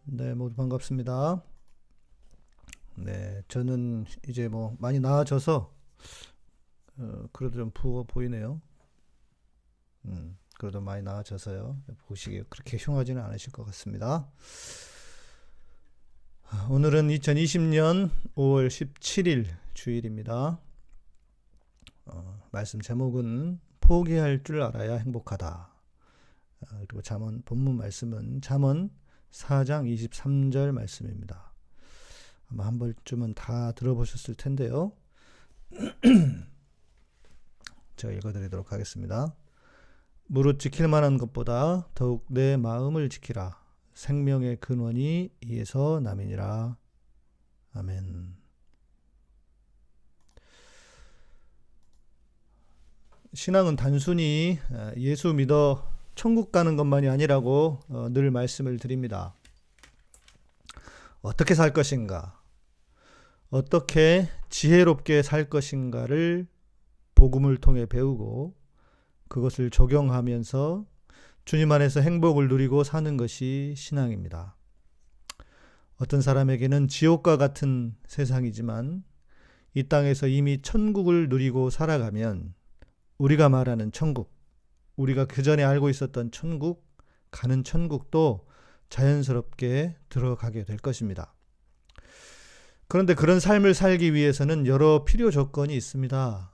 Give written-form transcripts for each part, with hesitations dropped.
네, 모두 반갑습니다. 네, 저는 이제 뭐 많이 나아져서 그래도 좀 부어 보이네요. 그래도 많이 나아져서요. 보시기에 그렇게 흉하지는 않으실 것 같습니다. 오늘은 2020년 5월 17일 주일입니다. 말씀 제목은 포기할 줄 알아야 행복하다. 그리고 잠언 본문 말씀은 잠언 4장 23절 말씀입니다. 아마 한 번쯤은 다 들어보셨을 텐데요. 제가 읽어드리도록 하겠습니다. 무릇 지킬 만한 것보다 더욱 내 마음을 지키라. 생명의 근원이 이에서 남이니라. 아멘. 신앙은 단순히 예수 믿어 천국 가는 것만이 아니라고 늘 말씀을 드립니다. 어떻게 살 것인가? 어떻게 지혜롭게 살 것인가를 복음을 통해 배우고 그것을 적용하면서 주님 안에서 행복을 누리고 사는 것이 신앙입니다. 어떤 사람에게는 지옥과 같은 세상이지만 이 땅에서 이미 천국을 누리고 살아가면 우리가 말하는 천국, 우리가 그 전에 알고 있었던 천국, 가는 천국도 자연스럽게 들어가게 될 것입니다. 그런데 그런 삶을 살기 위해서는 여러 필요 조건이 있습니다.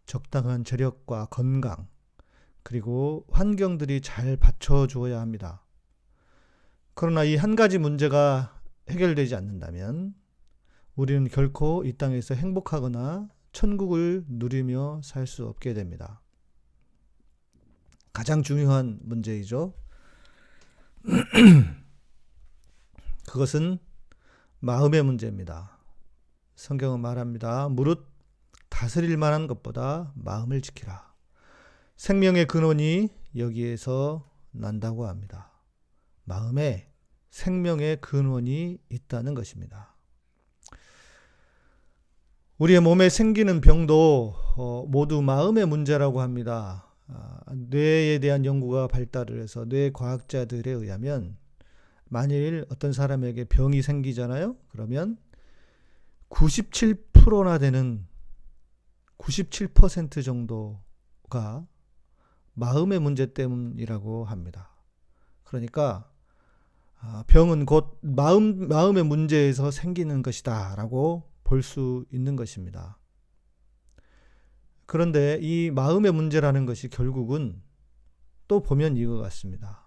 적당한 재력과 건강, 그리고 환경들이 잘 받쳐주어야 합니다. 그러나 이 한 가지 문제가 해결되지 않는다면 우리는 결코 이 땅에서 행복하거나 천국을 누리며 살 수 없게 됩니다. 가장 중요한 문제이죠. 그것은 마음의 문제입니다. 성경은 말합니다. 무릇 다스릴 만한 것보다 마음을 지키라. 생명의 근원이 여기에서 난다고 합니다. 마음에 생명의 근원이 있다는 것입니다. 우리의 몸에 생기는 병도 모두 마음의 문제라고 합니다. 뇌에 대한 연구가 발달을 해서 뇌 과학자들에 의하면 만일 어떤 사람에게 병이 생기잖아요. 그러면 97%나 되는 97% 정도가 마음의 문제 때문이라고 합니다. 그러니까 병은 곧 마음의 문제에서 생기는 것이다 라고 볼 수 있는 것입니다. 그런데 이 마음의 문제라는 것이 결국은 또 보면 이거 같습니다.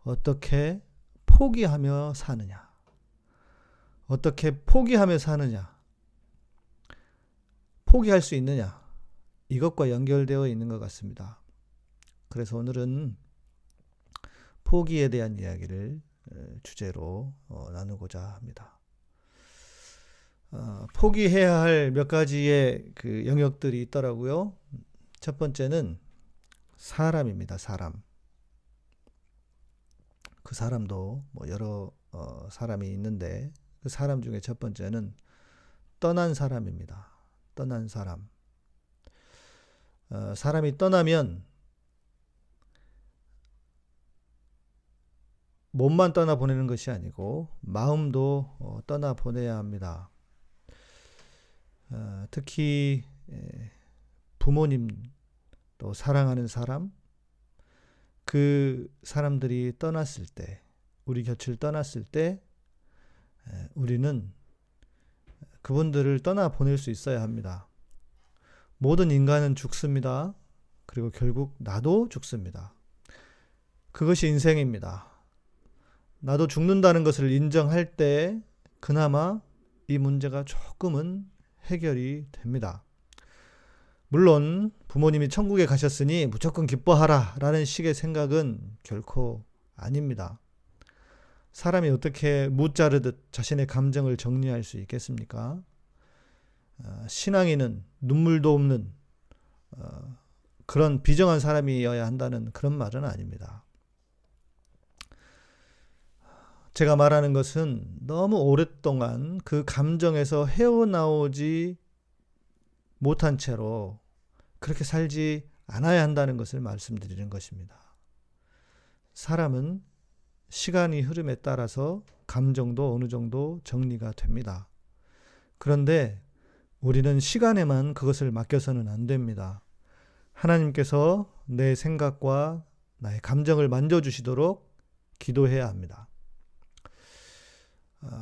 어떻게 포기하며 사느냐. 어떻게 포기하며 사느냐. 포기할 수 있느냐. 이것과 연결되어 있는 것 같습니다. 그래서 오늘은 포기에 대한 이야기를 주제로 나누고자 합니다. 포기해야 할 몇 가지의 그 영역들이 있더라고요. 첫 번째는 사람입니다. 사람. 그 사람도 뭐 여러 사람이 있는데 그 사람 중에 첫 번째는 떠난 사람입니다. 떠난 사람. 사람이 떠나면 몸만 떠나보내는 것이 아니고 마음도 떠나보내야 합니다. 특히 부모님, 또 사랑하는 사람, 그 사람들이 떠났을 때, 우리 곁을 떠났을 때 우리는 그분들을 떠나보낼 수 있어야 합니다. 모든 인간은 죽습니다. 그리고 결국 나도 죽습니다. 그것이 인생입니다. 나도 죽는다는 것을 인정할 때 그나마 이 문제가 조금은 해결이 됩니다. 물론 부모님이 천국에 가셨으니 무조건 기뻐하라 라는 식의 생각은 결코 아닙니다. 사람이 어떻게 무 자르듯 자신의 감정을 정리할 수 있겠습니까? 신앙인은 눈물도 없는 그런 비정한 사람이어야 한다는 그런 말은 아닙니다. 제가 말하는 것은 너무 오랫동안 그 감정에서 헤어나오지 못한 채로 그렇게 살지 않아야 한다는 것을 말씀드리는 것입니다. 사람은 시간이 흐름에 따라서 감정도 어느 정도 정리가 됩니다. 그런데 우리는 시간에만 그것을 맡겨서는 안 됩니다. 하나님께서 내 생각과 나의 감정을 만져주시도록 기도해야 합니다.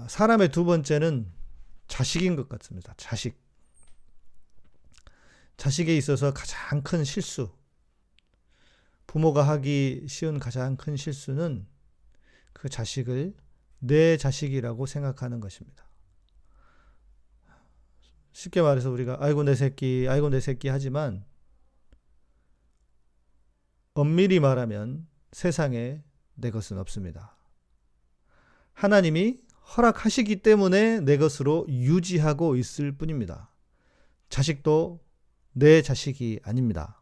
사람의 두 번째는 자식인 것 같습니다. 자식에 있어서 가장 큰 실수, 부모가 하기 쉬운 가장 큰 실수는 그 자식을 내 자식이라고 생각하는 것입니다. 쉽게 말해서 우리가 아이고 내 새끼 하지만 엄밀히 말하면 세상에 내 것은 없습니다. 하나님이 허락하시기 때문에 내 것으로 유지하고 있을 뿐입니다. 자식도 내 자식이 아닙니다.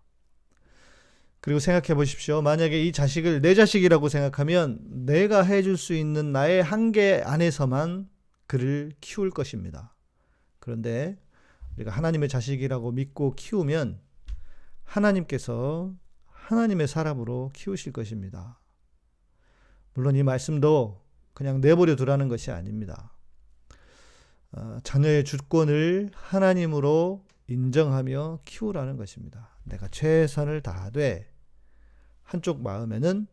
그리고 생각해 보십시오. 만약에 이 자식을 내 자식이라고 생각하면 내가 해줄 수 있는 나의 한계 안에서만 그를 키울 것입니다. 그런데 우리가 하나님의 자식이라고 믿고 키우면 하나님께서 하나님의 사람으로 키우실 것입니다. 물론 이 말씀도 그냥 내버려 두라는 것이 아닙니다. 자녀의 주권을 하나님으로 인정하며 키우라는 것입니다. 내가 최선을 다하되 한쪽 마음에는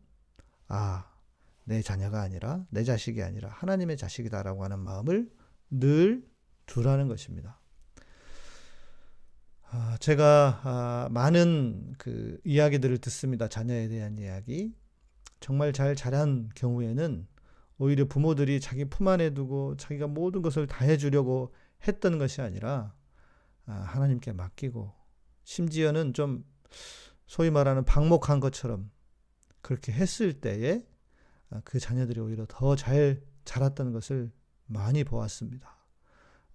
내 자녀가 아니라 내 자식이 아니라 하나님의 자식이다라고 하는 마음을 늘 두라는 것입니다. 제가 많은 그 이야기들을 듣습니다. 자녀에 대한 이야기. 정말 잘 자란 경우에는 오히려 부모들이 자기 품 안에 두고 자기가 모든 것을 다 해주려고 했던 것이 아니라 하나님께 맡기고 심지어는 좀 소위 말하는 방목한 것처럼 그렇게 했을 때에 그 자녀들이 오히려 더 잘 자랐던 것을 많이 보았습니다.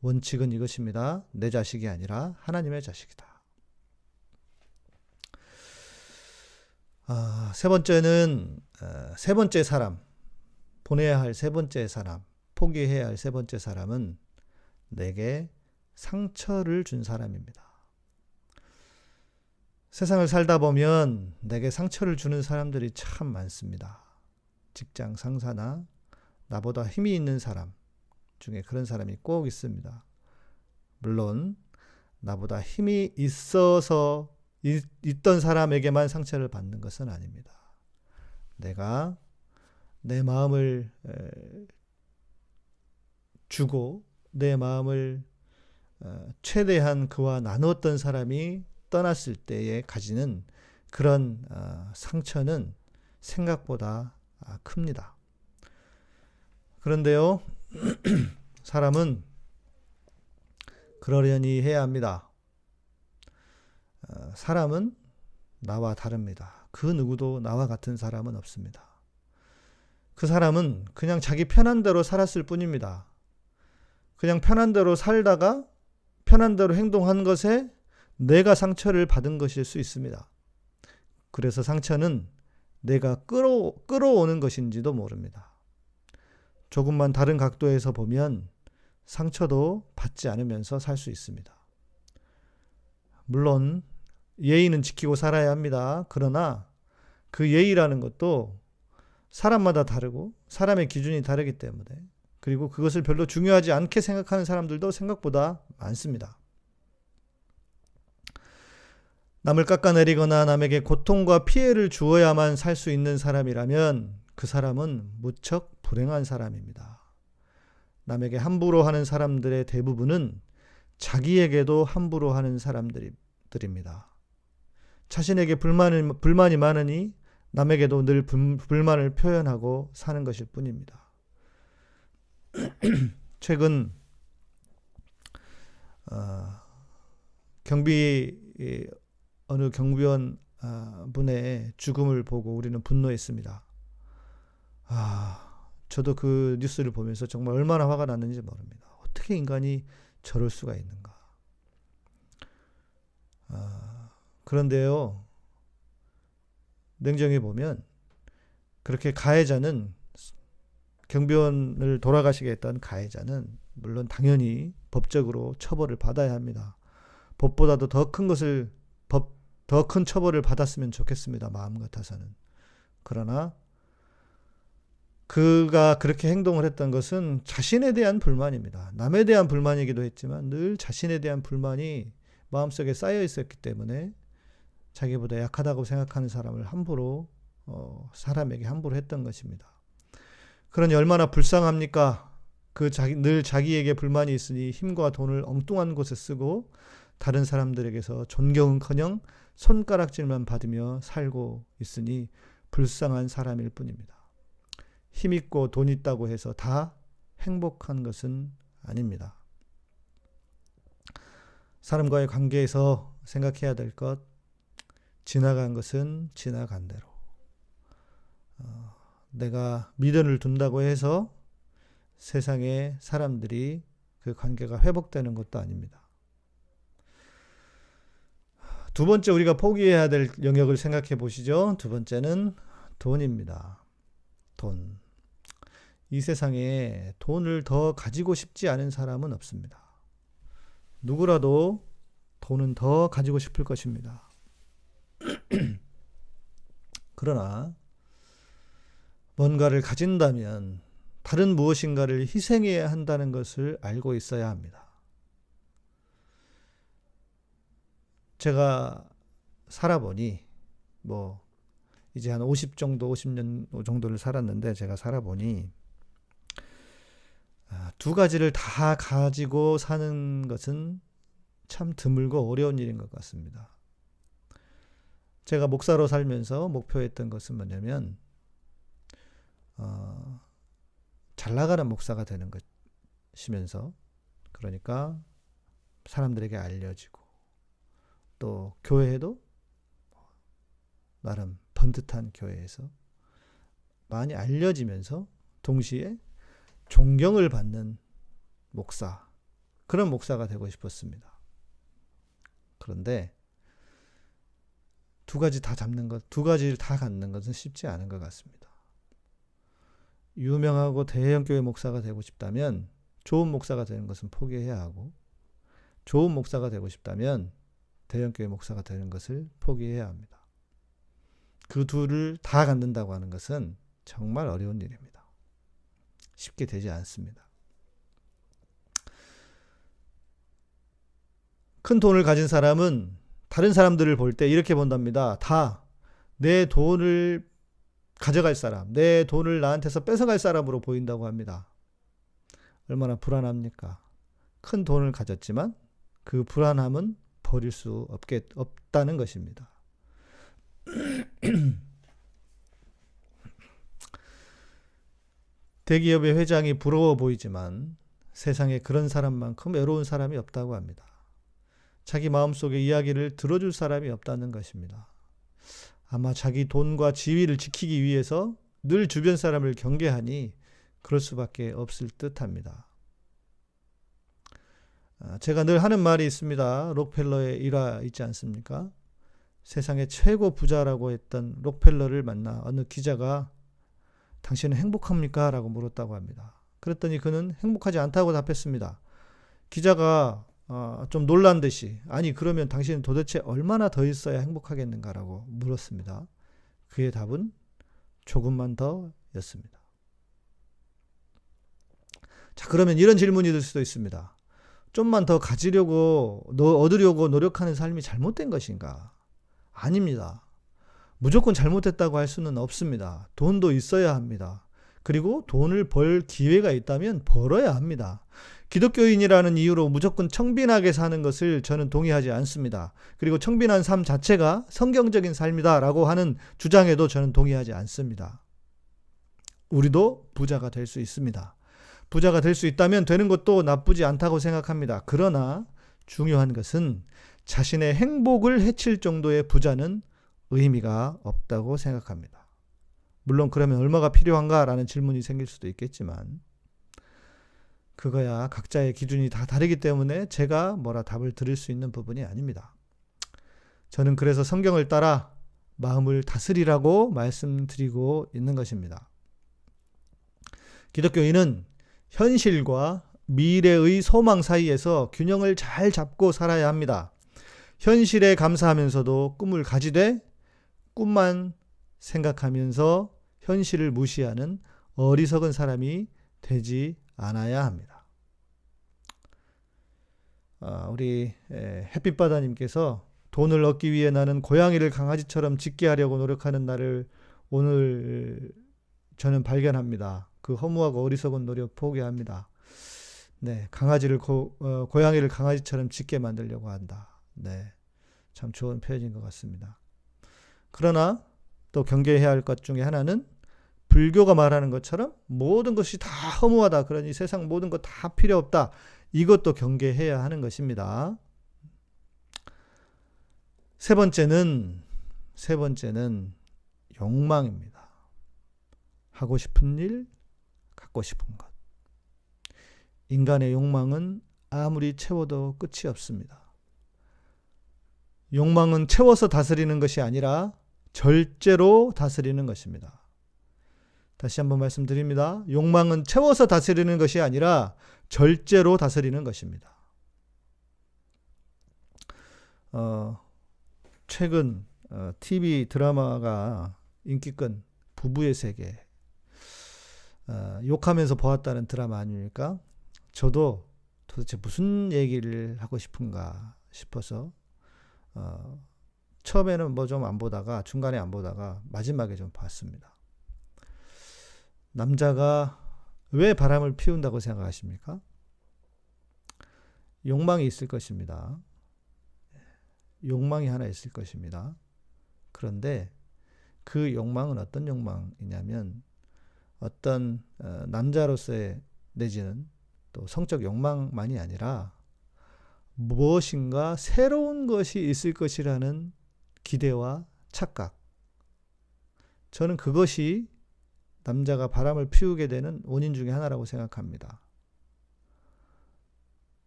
원칙은 이것입니다. 내 자식이 아니라 하나님의 자식이다. 세 번째는 세 번째 사람, 보내야 할 세 번째 사람, 포기해야 할 세 번째 사람은 내게 상처를 준 사람입니다. 세상을 살다 보면 내게 상처를 주는 사람들이 참 많습니다. 직장 상사나 나보다 힘이 있는 사람 중에 그런 사람이 꼭 있습니다. 물론 나보다 힘이 있어서 있던 사람에게만 상처를 받는 것은 아닙니다. 내가 내 마음을 주고 내 마음을 최대한 그와 나누었던 사람이 떠났을 때에 가지는 그런 상처는 생각보다 큽니다. 그런데요, 사람은 그러려니 해야 합니다. 사람은 나와 다릅니다. 그 누구도 나와 같은 사람은 없습니다. 그 사람은 그냥 자기 편한 대로 살았을 뿐입니다. 그냥 편한 대로 살다가 편한 대로 행동한 것에 내가 상처를 받은 것일 수 있습니다. 그래서 상처는 내가 끌어오는 것인지도 모릅니다. 조금만 다른 각도에서 보면 상처도 받지 않으면서 살 수 있습니다. 물론 예의는 지키고 살아야 합니다. 그러나 그 예의라는 것도 사람마다 다르고 사람의 기준이 다르기 때문에, 그리고 그것을 별로 중요하지 않게 생각하는 사람들도 생각보다 많습니다. 남을 깎아내리거나 남에게 고통과 피해를 주어야만 살 수 있는 사람이라면 그 사람은 무척 불행한 사람입니다. 남에게 함부로 하는 사람들의 대부분은 자기에게도 함부로 하는 사람들입니다. 자신에게 불만이 많으니 남에게도 늘 불만을 표현하고 사는 것일 뿐입니다. 최근 어느 경비원 분의 죽음을 보고 우리는 분노했습니다. 저도 그 뉴스를 보면서 정말 얼마나 화가 났는지 모릅니다. 어떻게 인간이 저럴 수가 있는가. 그런데요, 냉정히 보면 그렇게 가해자는, 경비원을 돌아가시게 했던 가해자는 물론 당연히 법적으로 처벌을 받아야 합니다. 법보다도 더 큰 처벌을 받았으면 좋겠습니다. 마음 같아서는. 그러나 그가 그렇게 행동을 했던 것은 자신에 대한 불만입니다. 남에 대한 불만이기도 했지만 늘 자신에 대한 불만이 마음속에 쌓여 있었기 때문에 자기보다 약하다고 생각하는 사람을 사람에게 함부로 했던 것입니다. 그러니 얼마나 불쌍합니까? 늘 자기에게 불만이 있으니 힘과 돈을 엉뚱한 곳에 쓰고 다른 사람들에게서 존경은커녕 손가락질만 받으며 살고 있으니 불쌍한 사람일 뿐입니다. 힘있고 돈 있다고 해서 다 행복한 것은 아닙니다. 사람과의 관계에서 생각해야 될 것, 지나간 것은 지나간 대로. 내가 미련을 둔다고 해서 세상에 사람들이 그 관계가 회복되는 것도 아닙니다. 두 번째 우리가 포기해야 될 영역을 생각해 보시죠. 두 번째는 돈입니다. 돈. 이 세상에 돈을 더 가지고 싶지 않은 사람은 없습니다. 누구라도 돈은 더 가지고 싶을 것입니다. 그러나 뭔가를 가진다면 다른 무엇인가를 희생해야 한다는 것을 알고 있어야 합니다. 제가 살아보니 이제 한 50년 정도를 살았는데 제가 살아보니 두 가지를 다 가지고 사는 것은 참 드물고 어려운 일인 것 같습니다. 제가 목사로 살면서 목표했던 것은 뭐냐면 잘 나가는 목사가 되는 것이면서, 그러니까 사람들에게 알려지고 또 교회에도 나름 번듯한 교회에서 많이 알려지면서 동시에 존경을 받는 목사, 그런 목사가 되고 싶었습니다. 그런데 두 가지를 다 갖는 것은 쉽지 않은 것 같습니다. 유명하고 대형교회 목사가 되고 싶다면 좋은 목사가 되는 것은 포기해야 하고, 좋은 목사가 되고 싶다면 대형교회 목사가 되는 것을 포기해야 합니다. 그 둘을 다 갖는다고 하는 것은 정말 어려운 일입니다. 쉽게 되지 않습니다. 큰 돈을 가진 사람은 다른 사람들을 볼 때 이렇게 본답니다. 다 내 돈을 가져갈 사람, 내 돈을 나한테서 뺏어갈 사람으로 보인다고 합니다. 얼마나 불안합니까? 큰 돈을 가졌지만 그 불안함은 버릴 수 없다는 것입니다. 대기업의 회장이 부러워 보이지만 세상에 그런 사람만큼 외로운 사람이 없다고 합니다. 자기 마음속의 이야기를 들어줄 사람이 없다는 것입니다. 아마 자기 돈과 지위를 지키기 위해서 늘 주변 사람을 경계하니 그럴 수밖에 없을 듯합니다. 제가 늘 하는 말이 있습니다. 록펠러의 일화 있지 않습니까? 세상의 최고 부자라고 했던 록펠러를 만나 어느 기자가 당신은 행복합니까? 라고 물었다고 합니다. 그랬더니 그는 행복하지 않다고 답했습니다. 기자가 좀 놀란 듯이, 아니 그러면 당신은 도대체 얼마나 더 있어야 행복하겠는가라고 물었습니다. 그의 답은 조금만 더 였습니다. 자, 그러면 이런 질문이 들 수도 있습니다. 좀만 더 얻으려고 노력하는 삶이 잘못된 것인가? 아닙니다. 무조건 잘못됐다고 할 수는 없습니다. 돈도 있어야 합니다. 그리고 돈을 벌 기회가 있다면 벌어야 합니다. 기독교인이라는 이유로 무조건 청빈하게 사는 것을 저는 동의하지 않습니다. 그리고 청빈한 삶 자체가 성경적인 삶이다라고 하는 주장에도 저는 동의하지 않습니다. 우리도 부자가 될 수 있습니다. 부자가 될 수 있다면 되는 것도 나쁘지 않다고 생각합니다. 그러나 중요한 것은 자신의 행복을 해칠 정도의 부자는 의미가 없다고 생각합니다. 물론 그러면 얼마가 필요한가라는 질문이 생길 수도 있겠지만 그거야 각자의 기준이 다 다르기 때문에 제가 뭐라 답을 드릴 수 있는 부분이 아닙니다. 저는 그래서 성경을 따라 마음을 다스리라고 말씀드리고 있는 것입니다. 기독교인은 현실과 미래의 소망 사이에서 균형을 잘 잡고 살아야 합니다. 현실에 감사하면서도 꿈을 가지되 꿈만 생각하면서 현실을 무시하는 어리석은 사람이 되지 않아야 합니다. 우리 햇빛바다님께서 돈을 얻기 위해 나는 고양이를 강아지처럼 짖게 하려고 노력하는 나를 오늘 저는 발견합니다. 그 허무하고 어리석은 노력 포기합니다. 네, 고양이를 강아지처럼 짖게 만들려고 한다. 네, 참 좋은 표현인 것 같습니다. 그러나 또 경계해야 할 것 중에 하나는 불교가 말하는 것처럼 모든 것이 다 허무하다. 그러니 세상 모든 것 다 필요 없다. 이것도 경계해야 하는 것입니다. 세 번째는 욕망입니다. 하고 싶은 일, 갖고 싶은 것. 인간의 욕망은 아무리 채워도 끝이 없습니다. 욕망은 채워서 다스리는 것이 아니라 절제로 다스리는 것입니다. 다시 한번 말씀드립니다. 욕망은 채워서 다스리는 것이 아니라 절제로 다스리는 것입니다. 최근 TV 드라마가 인기끈 부부의 세계, 욕하면서 보았다는 드라마 아닙니까? 저도 도대체 무슨 얘기를 하고 싶은가 싶어서 처음에는 뭐 좀 안 보다가 중간에 안 보다가 마지막에 좀 봤습니다. 남자가 왜 바람을 피운다고 생각하십니까? 욕망이 있을 것입니다. 욕망이 하나 있을 것입니다. 그런데 그 욕망은 어떤 욕망이냐면 어떤 남자로서의 내지는 또 성적 욕망만이 아니라 무엇인가 새로운 것이 있을 것이라는 기대와 착각. 저는 그것이 남자가 바람을 피우게 되는 원인 중에 하나라고 생각합니다.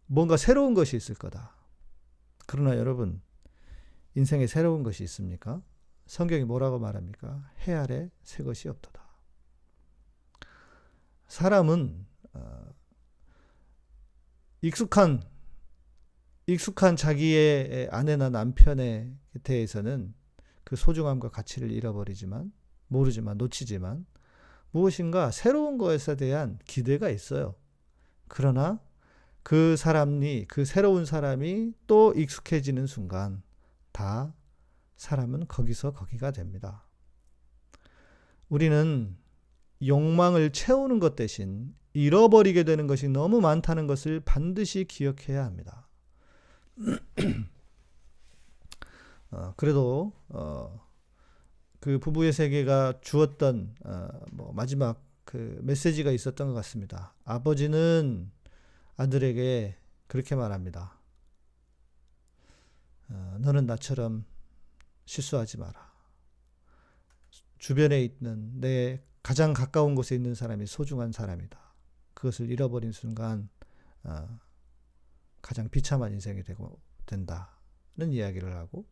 뭔가 새로운 것이 있을 거다. 그러나 여러분, 인생에 새로운 것이 있습니까? 성경이 뭐라고 말합니까? 해 아래 새 것이 없도다. 사람은 익숙한 자기의 아내나 남편에 대해서는 그 소중함과 가치를 놓치지만 무엇인가 새로운 것에 대한 기대가 있어요. 그러나 그 새로운 사람이 또 익숙해지는 순간 다 사람은 거기서 거기가 됩니다. 우리는 욕망을 채우는 것 대신 잃어버리게 되는 것이 너무 많다는 것을 반드시 기억해야 합니다. 그래도 그 부부의 세계가 주었던 마지막 그 메시지가 있었던 것 같습니다. 아버지는 아들에게 그렇게 말합니다. 너는 나처럼 실수하지 마라. 주변에 있는 내 가장 가까운 곳에 있는 사람이 소중한 사람이다. 그것을 잃어버린 순간 가장 비참한 인생이 된다는 이야기를 하고,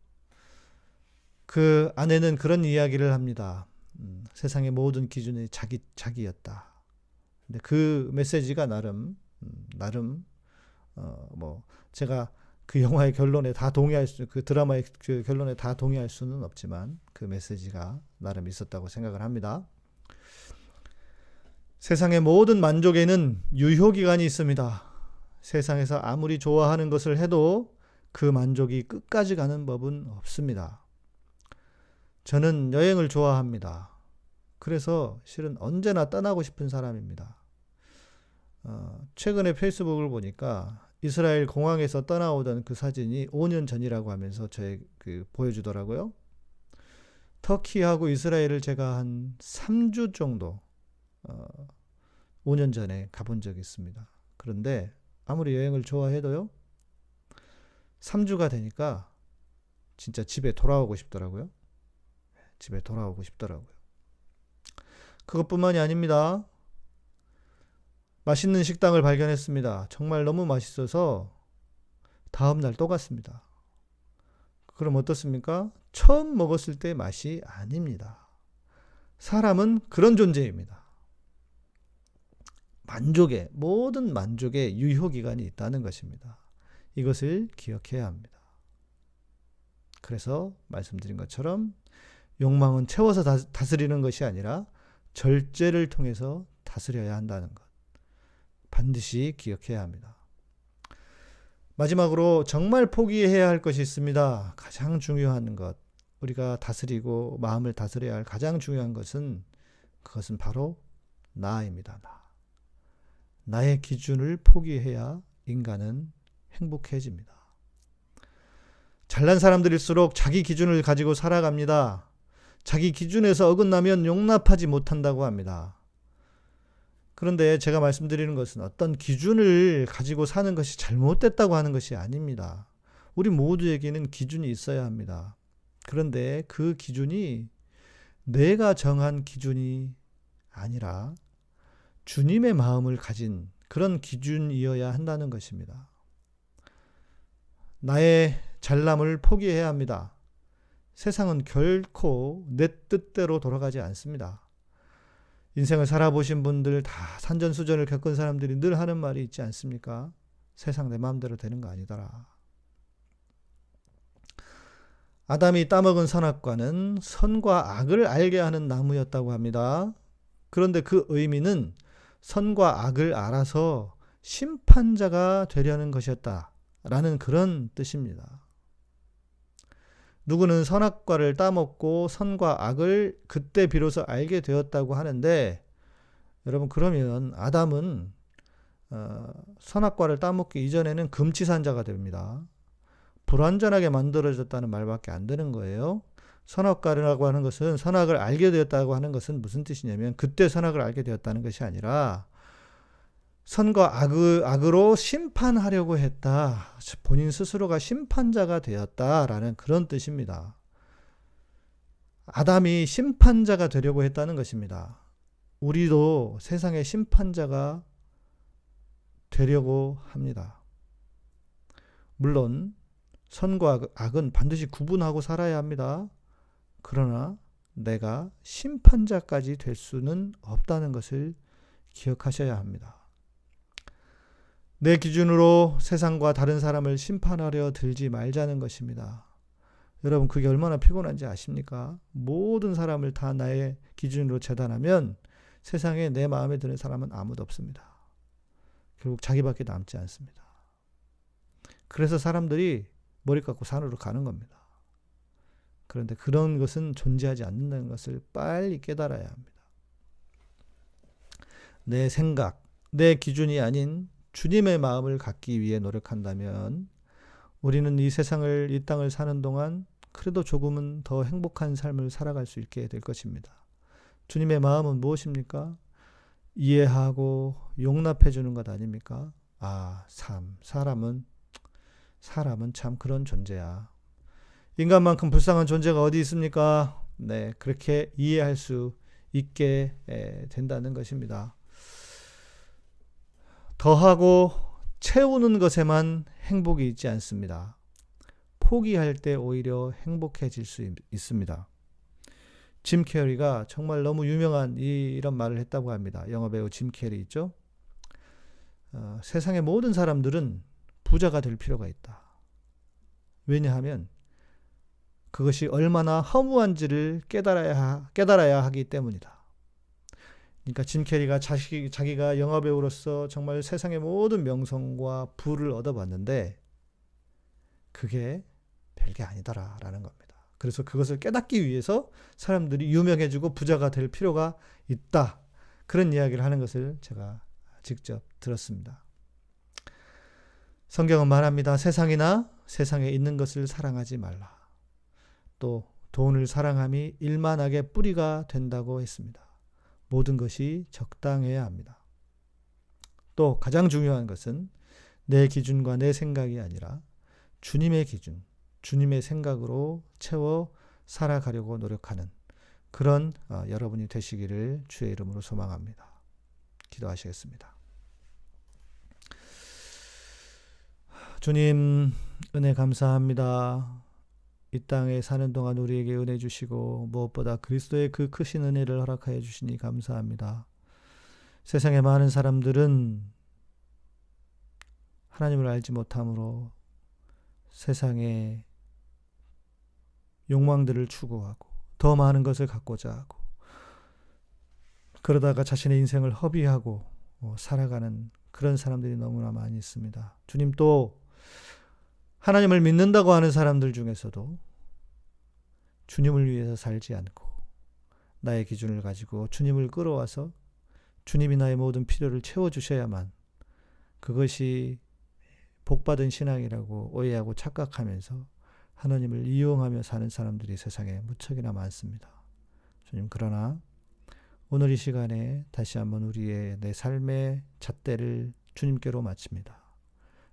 그 아내는 그런 이야기를 합니다. 세상의 모든 기준이 자기였다. 근데 그 메시지가 나름 제가 그 영화의 결론에 다 그 드라마의 그 결론에 다 동의할 수는 없지만 그 메시지가 나름 있었다고 생각을 합니다. 세상의 모든 만족에는 유효기간이 있습니다. 세상에서 아무리 좋아하는 것을 해도 그 만족이 끝까지 가는 법은 없습니다. 저는 여행을 좋아합니다. 그래서 실은 언제나 떠나고 싶은 사람입니다. 최근에 페이스북을 보니까 이스라엘 공항에서 떠나오던 그 사진이 5년 전이라고 하면서 보여주더라고요. 터키하고 이스라엘을 제가 한 3주 정도 5년 전에 가본 적이 있습니다. 그런데 아무리 여행을 좋아해도요, 3주가 되니까 진짜 집에 돌아오고 싶더라고요. 그것뿐만이 아닙니다. 맛있는 식당을 발견했습니다. 정말 너무 맛있어서 다음날 또 갔습니다. 그럼 어떻습니까? 처음 먹었을 때 맛이 아닙니다. 사람은 그런 존재입니다. 모든 만족에 유효기간이 있다는 것입니다. 이것을 기억해야 합니다. 그래서 말씀드린 것처럼 욕망은 채워서 다스리는 것이 아니라 절제를 통해서 다스려야 한다는 것. 반드시 기억해야 합니다. 마지막으로 정말 포기해야 할 것이 있습니다. 가장 중요한 것. 우리가 다스리고 마음을 다스려야 할 가장 중요한 것은 그것은 바로 나입니다. 나의 기준을 포기해야 인간은 행복해집니다. 잘난 사람들일수록 자기 기준을 가지고 살아갑니다. 자기 기준에서 어긋나면 용납하지 못한다고 합니다. 그런데 제가 말씀드리는 것은 어떤 기준을 가지고 사는 것이 잘못됐다고 하는 것이 아닙니다. 우리 모두에게는 기준이 있어야 합니다. 그런데 그 기준이 내가 정한 기준이 아니라 주님의 마음을 가진 그런 기준이어야 한다는 것입니다. 나의 잘남을 포기해야 합니다. 세상은 결코 내 뜻대로 돌아가지 않습니다. 인생을 살아보신 분들 다 산전수전을 겪은 사람들이 늘 하는 말이 있지 않습니까? 세상 내 마음대로 되는 거 아니더라. 아담이 따먹은 선악과는 선과 악을 알게 하는 나무였다고 합니다. 그런데 그 의미는 선과 악을 알아서 심판자가 되려는 것이었다라는 그런 뜻입니다. 누구는 선악과를 따먹고 선과 악을 그때 비로소 알게 되었다고 하는데, 여러분 그러면 아담은 선악과를 따먹기 이전에는 금치산자가 됩니다. 불완전하게 만들어졌다는 말밖에 안 되는 거예요. 선악과라고 하는 것은, 선악을 알게 되었다고 하는 것은 무슨 뜻이냐면 그때 선악을 알게 되었다는 것이 아니라 선과 악으로 심판하려고 했다. 본인 스스로가 심판자가 되었다라는 그런 뜻입니다. 아담이 심판자가 되려고 했다는 것입니다. 우리도 세상의 심판자가 되려고 합니다. 물론 선과 악은 반드시 구분하고 살아야 합니다. 그러나 내가 심판자까지 될 수는 없다는 것을 기억하셔야 합니다. 내 기준으로 세상과 다른 사람을 심판하려 들지 말자는 것입니다. 여러분 그게 얼마나 피곤한지 아십니까? 모든 사람을 다 나의 기준으로 재단하면 세상에 내 마음에 드는 사람은 아무도 없습니다. 결국 자기밖에 남지 않습니다. 그래서 사람들이 머리 깎고 산으로 가는 겁니다. 그런데 그런 것은 존재하지 않는다는 것을 빨리 깨달아야 합니다. 내 생각, 내 기준이 아닌 주님의 마음을 갖기 위해 노력한다면 우리는 이 세상을, 이 땅을 사는 동안 그래도 조금은 더 행복한 삶을 살아갈 수 있게 될 것입니다. 주님의 마음은 무엇입니까? 이해하고 용납해 주는 것 아닙니까? 사람은 참 그런 존재야. 인간만큼 불쌍한 존재가 어디 있습니까? 네, 그렇게 이해할 수 있게 된다는 것입니다. 더하고 채우는 것에만 행복이 있지 않습니다. 포기할 때 오히려 행복해질 수 있습니다. 짐 캐리가 정말 너무 유명한 이런 말을 했다고 합니다. 영화배우 짐 캐리 있죠? 세상의 모든 사람들은 부자가 될 필요가 있다. 왜냐하면 그것이 얼마나 허무한지를 깨달아야 하기 때문이다. 그러니까 짐 캐리가 자기가 영화배우로서 정말 세상의 모든 명성과 부를 얻어봤는데 그게 별게 아니더라라는 겁니다. 그래서 그것을 깨닫기 위해서 사람들이 유명해지고 부자가 될 필요가 있다. 그런 이야기를 하는 것을 제가 직접 들었습니다. 성경은 말합니다. 세상이나 세상에 있는 것을 사랑하지 말라. 또 돈을 사랑함이 일만하게 뿌리가 된다고 했습니다. 모든 것이 적당해야 합니다. 또 가장 중요한 것은 내 기준과 내 생각이 아니라 주님의 기준, 주님의 생각으로 채워 살아가려고 노력하는 그런 여러분이 되시기를 주의 이름으로 소망합니다. 기도하시겠습니다. 주님 은혜 감사합니다. 이 땅에 사는 동안 우리에게 은혜 주시고 무엇보다 그리스도의 그 크신 은혜를 허락하여 주시니 감사합니다. 세상의 많은 사람들은 하나님을 알지 못함으로 세상의 욕망들을 추구하고 더 많은 것을 갖고자 하고 그러다가 자신의 인생을 허비하고 살아가는 그런 사람들이 너무나 많이 있습니다. 주님 또 하나님을 믿는다고 하는 사람들 중에서도 주님을 위해서 살지 않고 나의 기준을 가지고 주님을 끌어와서 주님이 나의 모든 필요를 채워주셔야만 그것이 복받은 신앙이라고 오해하고 착각하면서 하나님을 이용하며 사는 사람들이 세상에 무척이나 많습니다. 주님, 그러나 오늘 이 시간에 다시 한번 우리의 내 삶의 잣대를 주님께로 마칩니다.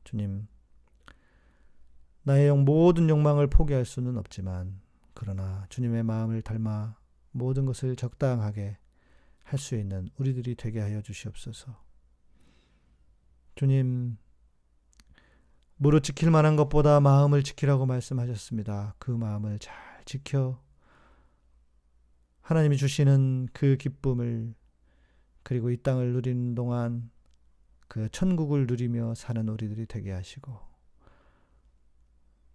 주님, 나의 모든 욕망을 포기할 수는 없지만 그러나 주님의 마음을 닮아 모든 것을 적당하게 할 수 있는 우리들이 되게 하여 주시옵소서. 주님, 무릇 지킬 만한 것보다 마음을 지키라고 말씀하셨습니다. 그 마음을 잘 지켜 하나님이 주시는 그 기쁨을, 그리고 이 땅을 누리는 동안 그 천국을 누리며 사는 우리들이 되게 하시고,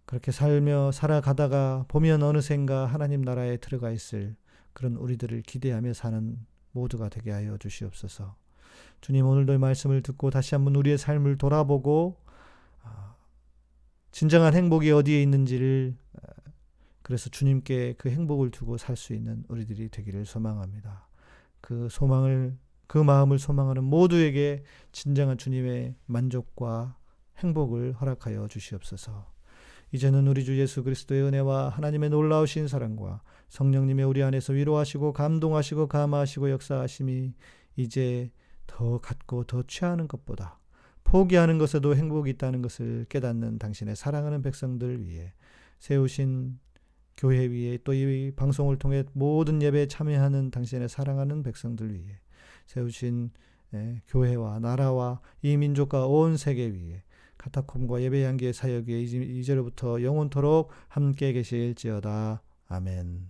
그렇게 살아가다가 보면 어느샌가 하나님 나라에 들어가 있을 그런 우리들을 기대하며 사는 모두가 되게 하여 주시옵소서. 주님, 오늘도 이 말씀을 듣고 다시 한번 우리의 삶을 돌아보고 진정한 행복이 어디에 있는지를, 그래서 주님께 그 행복을 두고 살 수 있는 우리들이 되기를 소망합니다. 그 마음을 소망하는 모두에게 진정한 주님의 만족과 행복을 허락하여 주시옵소서. 이제는 우리 주 예수 그리스도의 은혜와 하나님의 놀라우신 사랑과 성령님의 우리 안에서 위로하시고 감동하시고 감화하시고 역사하심이 이제 더 갖고 더 취하는 것보다 포기하는 것에도 행복이 있다는 것을 깨닫는 당신의 사랑하는 백성들 위해 세우신 교회 위에, 또 이 방송을 통해 모든 예배에 참여하는 당신의 사랑하는 백성들 위해 세우신 교회와 나라와 이 민족과 온 세계 위에 카타콤과 예배향기의 사역에 이제로부터 영원토록 함께 계실지어다. 아멘.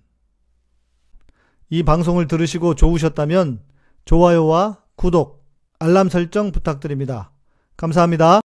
이 방송을 들으시고 좋으셨다면 좋아요와 구독, 알람 설정 부탁드립니다. 감사합니다.